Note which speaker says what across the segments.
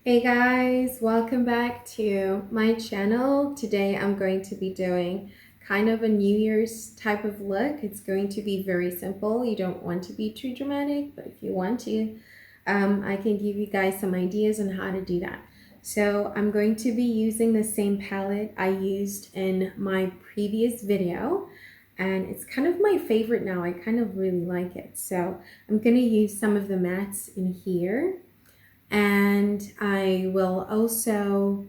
Speaker 1: Hey guys, welcome back to my channel. Today I'm going to be doing kind of a New Year's type of look. It's going to be very simple. You don't want to be too dramatic, but if you want to, I can give you guys some ideas on how to do that. So I'm going to be using the same palette I used in my previous video, and it's kind of my favorite now. I kind of really like it. So I'm going to use some of the mattes in here. And I will also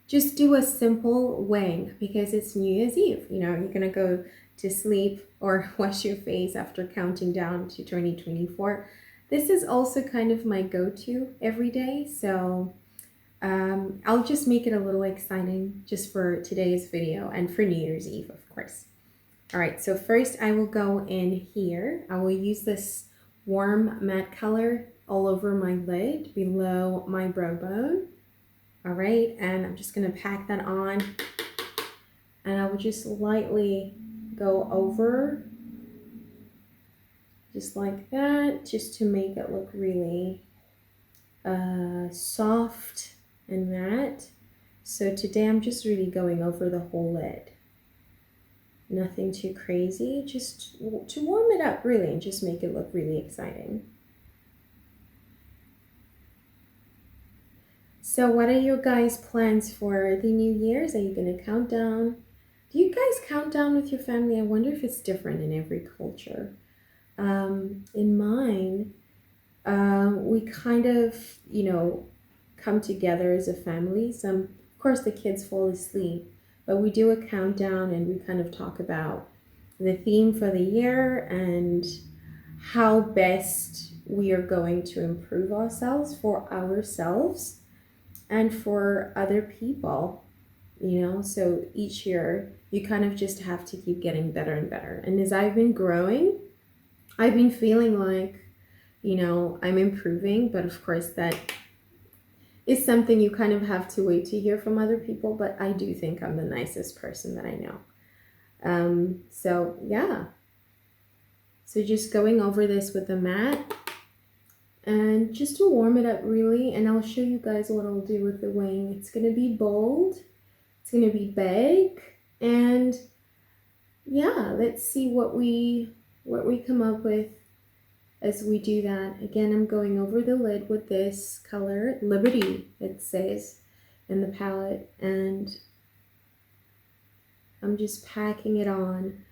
Speaker 1: just do a simple wing because it's New Year's Eve. You know, you're gonna go to sleep or wash your face after counting down to 2024. This is also kind of my go-to every day. So I'll just make it a little exciting just for today's video and for New Year's Eve, of course. All right, so first I will go in here. I will use this warm matte color all over my lid below my brow bone. All right, and I'm just gonna pack that on, and I will just lightly go over just like that, just to make it look really soft and matte. So today I'm just really going over the whole lid. Nothing too crazy, just to warm it up really and just make it look really exciting. So what are your guys' plans for the New Year's? Are you going to count down? Do you guys count down with your family? I wonder if it's different in every culture. In mine, we kind of, come together as a family. Of course, the kids fall asleep, but we do a countdown and we kind of talk about the theme for the year and how best we are going to improve ourselves for ourselves and for other people, so each year you kind of just have to keep getting better and better. And as I've been growing, I've been feeling like, I'm improving, but of course that is something you kind of have to wait to hear from other people, but I do think I'm the nicest person that I know. So yeah, so just going over this with the mat and just to warm it up really, and I'll show you guys what I'll do with the wing. It's going to be bold, it's going to be big, and yeah, let's see what we come up with as we do that. Again, I'm going over the lid with this color, Liberty, it says in the palette, and I'm just packing it on.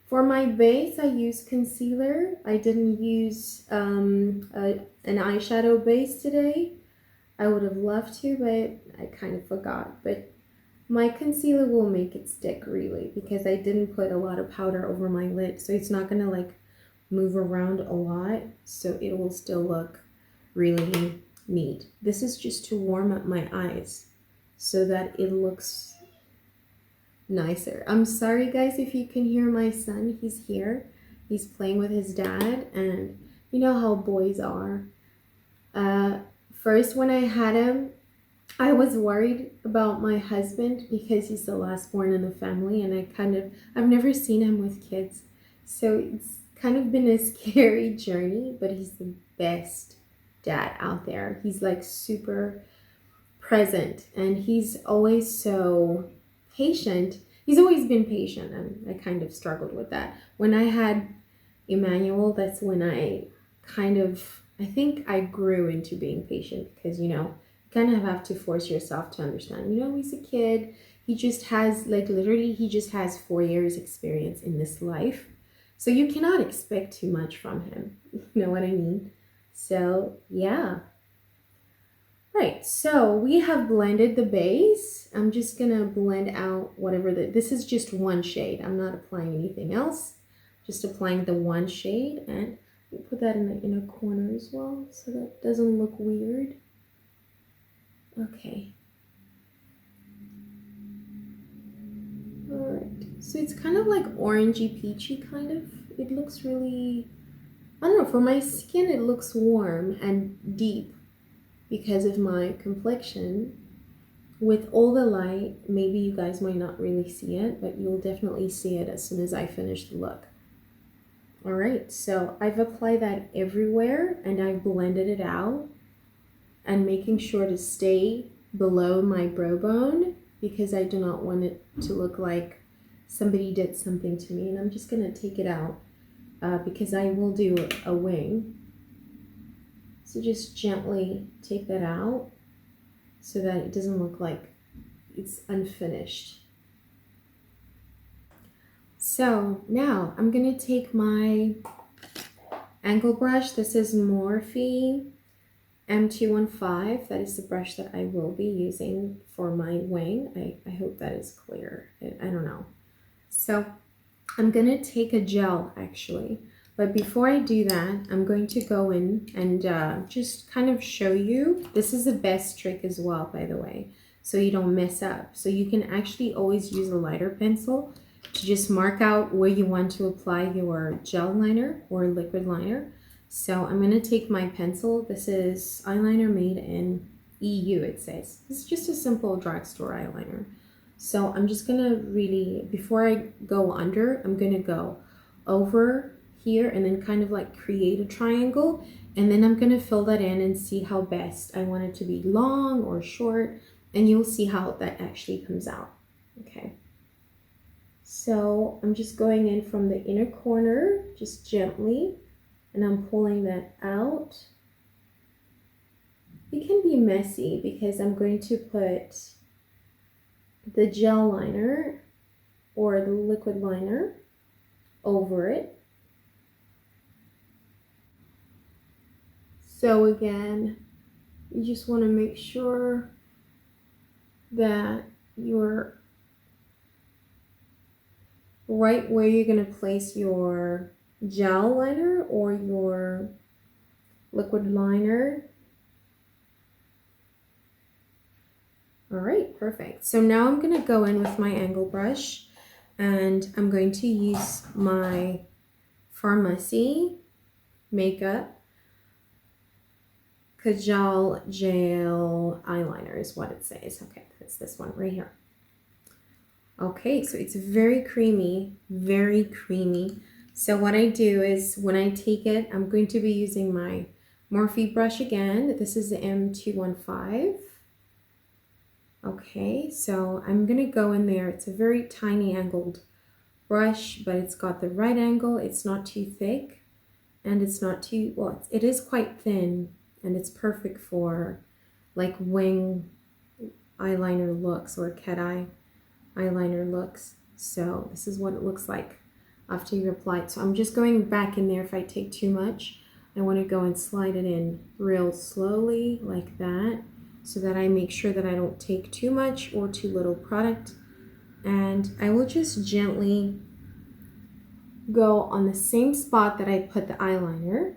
Speaker 1: For my base, I use concealer. I didn't use an eyeshadow base today. I would have loved to, but I kind of forgot. But my concealer will make it stick really because I didn't put a lot of powder over my lid. So it's not going to like move around a lot. So it will still look really neat. This is just to warm up my eyes so that it looks nicer. I'm sorry guys if you can hear my son. He's here. He's playing with his dad, and you know how boys are. First when I had him, I was worried about my husband because he's the last born in the family, and I've never seen him with kids. So it's kind of been a scary journey, but he's the best dad out there. He's like super present, and he's always so patient. He's always been patient, and I kind of struggled with that. When I had Emmanuel, that's when I think I grew into being patient because, you kind of have to force yourself to understand, he's a kid. He just has literally, he just has 4 years experience in this life. So you cannot expect too much from him. You know what I mean? So yeah. Right, so we have blended the base. I'm just gonna blend out whatever this is just one shade. I'm not applying anything else, just applying the one shade, and put that in the inner corner as well so that it doesn't look weird. Okay. All right, so it's kind of like orangey peachy kind of. It looks really, I don't know, for my skin it looks warm and deep. Because of my complexion, with all the light, maybe you guys might not really see it, but you'll definitely see it as soon as I finish the look. All right, so I've applied that everywhere and I've blended it out. and making sure to stay below my brow bone because I do not want it to look like somebody did something to me. And I'm just going to take it out because I will do a wing. So just gently take that out so that it doesn't look like it's unfinished. So now I'm going to take my angle brush. This is Morphe M215. That is the brush that I will be using for my wing. I hope that is clear. I don't know. So I'm going to take a gel actually. But before I do that, I'm going to go in and just kind of show you. This is the best trick as well, by the way, so you don't mess up. So you can actually always use a lighter pencil to just mark out where you want to apply your gel liner or liquid liner. So I'm going to take my pencil. This is eyeliner made in EU, it says. It's just a simple drugstore eyeliner. So I'm just going to really, before I go under, I'm going to go over here and then kind of like create a triangle, and then I'm going to fill that in and see how best I want it to be, long or short, and you'll see how that actually comes out. Okay, so I'm just going in from the inner corner just gently, and I'm pulling that out. It can be messy because I'm going to put the gel liner or the liquid liner over it. So again, you just want to make sure that you're right where you're going to place your gel liner or your liquid liner. All right, perfect. So now I'm going to go in with my angle brush and I'm going to use my Pharmacy Makeup Kajal Gel Eyeliner is what it says. Okay, that's this one right here. Okay, so it's very creamy, very creamy. So what I do is when I take it, I'm going to be using my Morphe brush again. This is the M215. Okay, so I'm going to go in there. It's a very tiny angled brush, but it's got the right angle. It's not too thick and it's not too, well, it is quite thin. And it's perfect for like wing eyeliner looks or cat eye eyeliner looks. So this is what it looks like after you apply it. So I'm just going back in there. If I take too much, I want to go and slide it in real slowly like that so that I make sure that I don't take too much or too little product. And I will just gently go on the same spot that I put the eyeliner.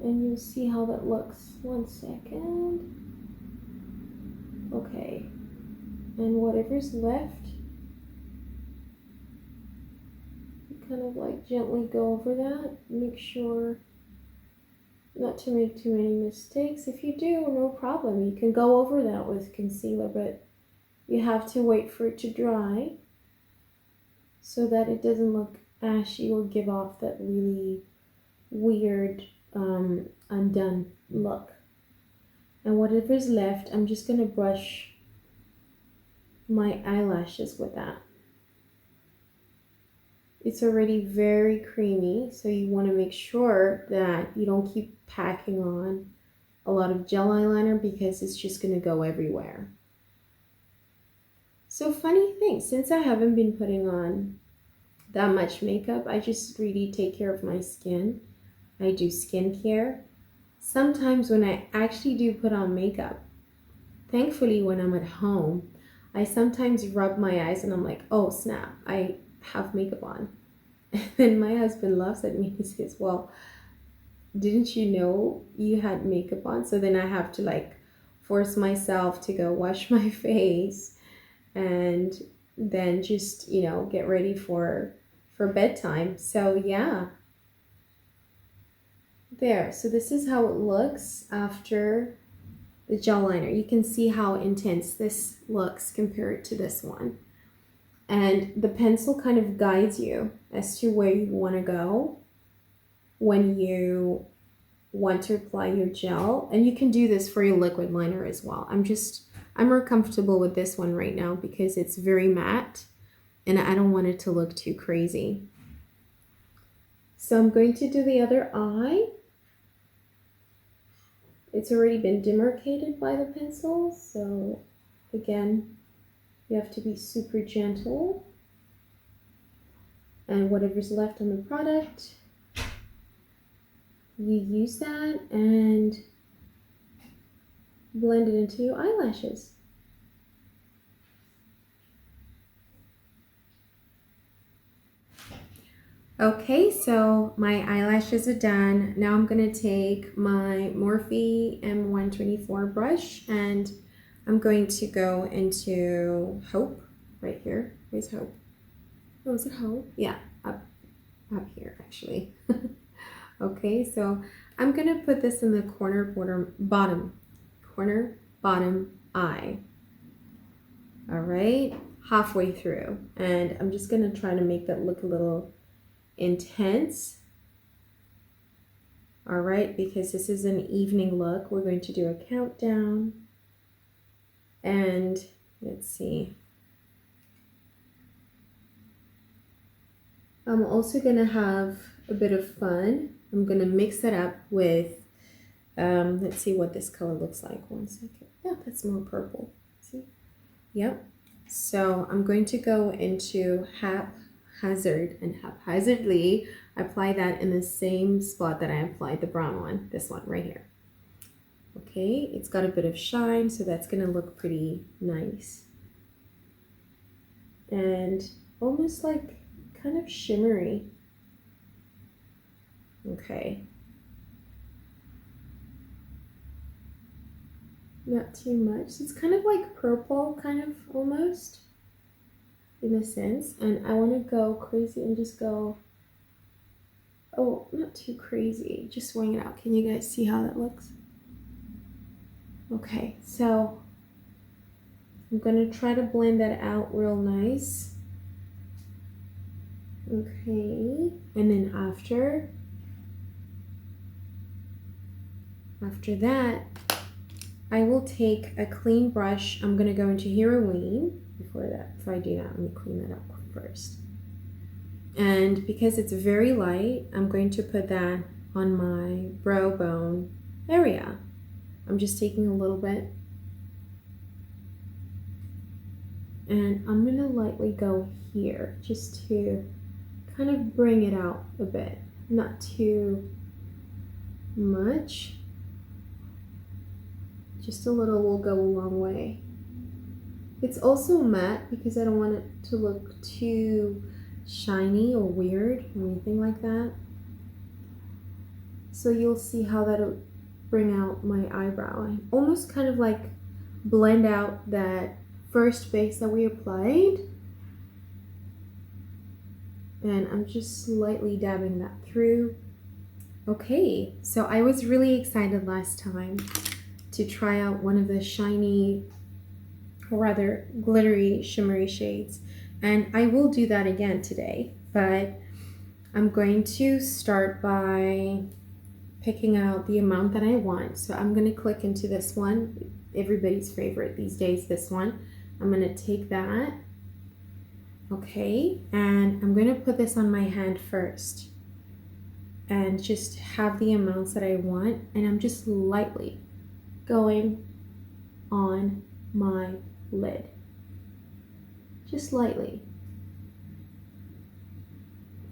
Speaker 1: And you'll see how that looks. 1 second. Okay. And whatever's left, you kind of like gently go over that. Make sure not to make too many mistakes. If you do, no problem. You can go over that with concealer, but you have to wait for it to dry so that it doesn't look ashy or give off that really weird undone look. And whatever's left, I'm just going to brush my eyelashes with that. It's already very creamy, so you want to make sure that you don't keep packing on a lot of gel eyeliner because it's just going to go everywhere. So funny thing, since I haven't been putting on that much makeup, I just really take care of my skin. I do skincare. Sometimes when I actually do put on makeup, thankfully when I'm at home, I sometimes rub my eyes and I'm like, oh snap, I have makeup on. And then my husband laughs at me. He says, well, didn't you know you had makeup on? So then I have to like force myself to go wash my face and then just, you know, get ready for bedtime. So yeah. There, so this is how it looks after the gel liner. You can see how intense this looks compared to this one. And the pencil kind of guides you as to where you want to go. when you want to apply your gel. And you can do this for your liquid liner as well. I'm more comfortable with this one right now because it's very matte and I don't want it to look too crazy. So I'm going to do the other eye. It's already been demarcated by the pencil, so again, you have to be super gentle. And whatever's left on the product, you use that and blend it into your eyelashes. Okay, so my eyelashes are done. Now I'm going to take my Morphe M124 brush and I'm going to go into Hope right here. Where's Hope? Oh, is it Hope? Yeah, up here actually. Okay, so I'm going to put this in the bottom eye. All right, halfway through. And I'm just going to try to make that look a little intense. All right, because this is an evening look, we're going to do a countdown. And let's see. I'm also going to have a bit of fun. I'm going to mix it up with, let's see what this color looks like. 1 second. Yeah, that's more purple. See? Yep. So I'm going to go into haphazardly apply that in the same spot that I applied the brown one, this one right here. Okay, it's got a bit of shine, so that's going to look pretty nice. And almost like kind of shimmery. Okay. Not too much. It's kind of like purple, kind of almost, in a sense. And I want to go crazy and just go, oh, not too crazy. Just swing it out. Can you guys see how that looks? Okay, so I'm going to try to blend that out real nice. Okay, and then after that, I will take a clean brush. I'm going to go into Heroine. Before I do that, let me clean that up first. And because it's very light, I'm going to put that on my brow bone area. I'm just taking a little bit. And I'm going to lightly go here just to kind of bring it out a bit. Not too much. Just a little will go a long way. It's also matte because I don't want it to look too shiny or weird or anything like that. So you'll see how that'll bring out my eyebrow and almost kind of like blend out that first base that we applied. And I'm just slightly dabbing that through. Okay, so I was really excited last time to try out one of the shiny, or rather glittery, shimmery shades. And I will do that again today, but I'm going to start by picking out the amount that I want. So I'm going to click into this one, everybody's favorite these days, this one. I'm going to take that. Okay, and I'm going to put this on my hand first and just have the amounts that I want, and I'm just lightly going on my lid, just lightly,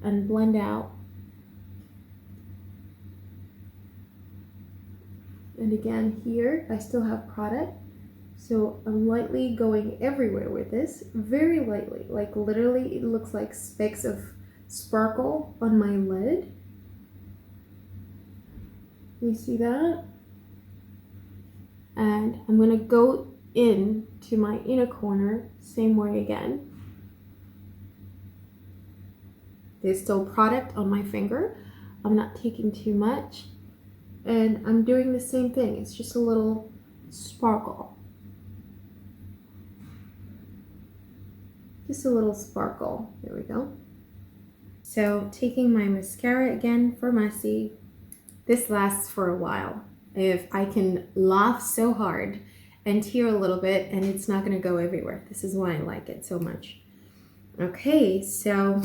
Speaker 1: and blend out. And again here I still have product, so I'm lightly going everywhere with this, very lightly, like literally it looks like specks of sparkle on my lid. You see that? And I'm going to go in to my inner corner, same way again. There's still product on my finger. I'm not taking too much. And I'm doing the same thing. It's just a little sparkle. Just a little sparkle. There we go. So taking my mascara again for Messy. This lasts for a while. If I can laugh so hard and tear a little bit and it's not gonna go everywhere. This is why I like it so much. Okay, so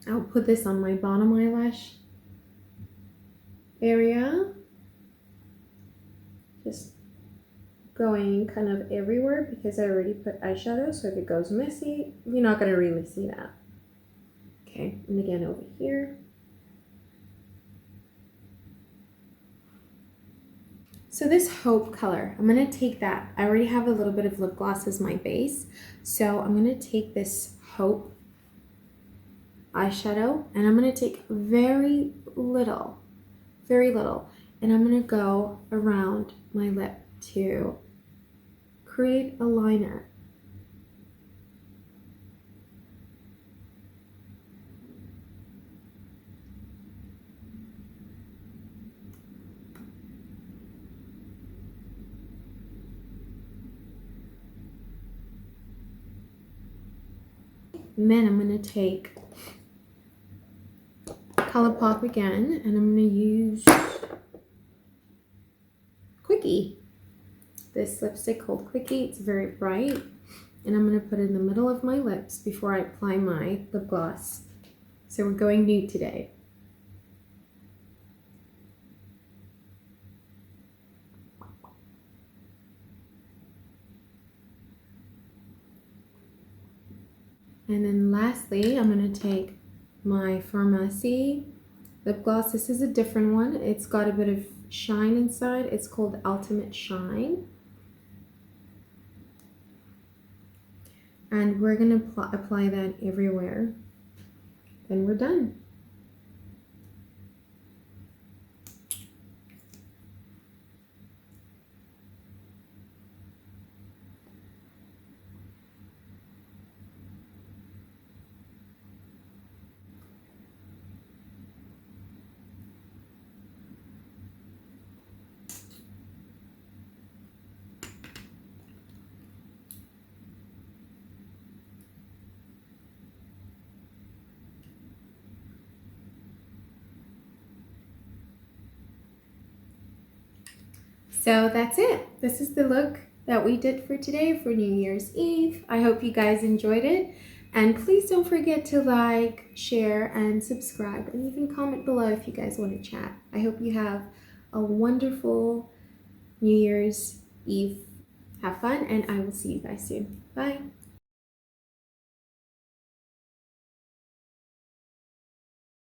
Speaker 1: I'll put this on my bottom eyelash area. Just going kind of everywhere because I already put eyeshadow, so if it goes messy, you're not gonna really see that. Okay, and again over here. So this Hope color, I'm gonna take that. I already have a little bit of lip gloss as my base, so I'm gonna take this Hope eyeshadow and I'm gonna take very little, and I'm gonna go around my lip to create a liner. And then I'm gonna take ColourPop again, and I'm gonna use Quickie. This lipstick called Quickie. It's very bright, and I'm gonna put it in the middle of my lips before I apply my lip gloss. So we're going nude today. And then lastly, I'm gonna take my Pharmacy lip gloss. This is a different one. It's got a bit of shine inside. It's called Ultimate Shine. And we're gonna apply that everywhere. Then we're done. So that's it. This is the look that we did for today for New Year's Eve. I hope you guys enjoyed it. And please don't forget to like, share, and subscribe. And even comment below if you guys want to chat. I hope you have a wonderful New Year's Eve. Have fun, and I will see you guys soon. Bye.